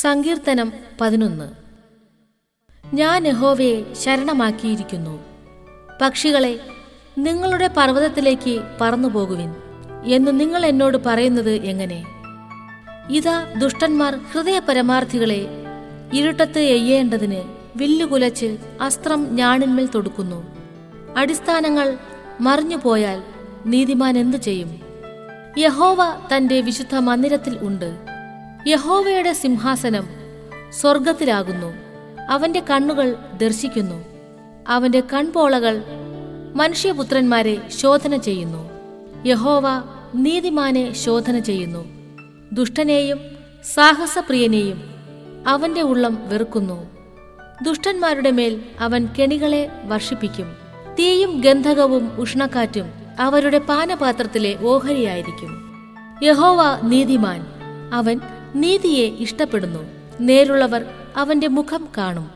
സങ്കീർത്തനം 11. ഞാൻ യഹോവയെ ശരണമാക്കിയിരിക്കുന്നു. പക്ഷികളെ, നിങ്ങളുടെ പർവ്വതത്തിലേക്ക് പറന്നുപോകുവിൻ എന്ന് നിങ്ങൾ എന്നോട് പറയുന്നത് എങ്ങനെ? ഇതാ, ദുഷ്ടന്മാർ ഹൃദയപരമാർത്ഥികളെ ഇരുട്ടത്ത് എയ്യേണ്ടതിന് വില്ലുകുലച്ച് അസ്ത്രം ഞാണിന്മേൽ തൊടുക്കുന്നു. അടിസ്ഥാനങ്ങൾ മറിഞ്ഞുപോയാൽ നീതിമാൻ എന്തു ചെയ്യും? യഹോവ തന്റെ വിശുദ്ധ മന്ദിരത്തിൽ ഉണ്ട്. യഹോവയുടെ സിംഹാസനം സ്വർഗത്തിലാകുന്നു. അവന്റെ കണ്ണുകൾ ദർശിക്കുന്നു. അവന്റെ കൺപോളകൾ മനുഷ്യപുത്രന്മാരെ ശോധന ചെയ്യുന്നു. യഹോവ നീതിമാനെ ശോധന ചെയ്യുന്നു. ദുഷ്ടനെയും സാഹസപ്രിയനെയും അവന്റെ ഉള്ളം വെറുക്കുന്നു. ദുഷ്ടന്മാരുടെ മേൽ അവൻ കെണികളെ വർഷിപ്പിക്കും. തീയും ഗന്ധകവും ഉഷ്ണക്കാറ്റും അവരുടെ പാനപാത്രത്തിലെ ഓഹരിയായിരിക്കും. യഹോവ നീതിമാൻ, അവൻ നീതിയെ ഇഷ്ടപ്പെടുന്നു. നേരുള്ളവർ അവന്റെ മുഖം കാണും.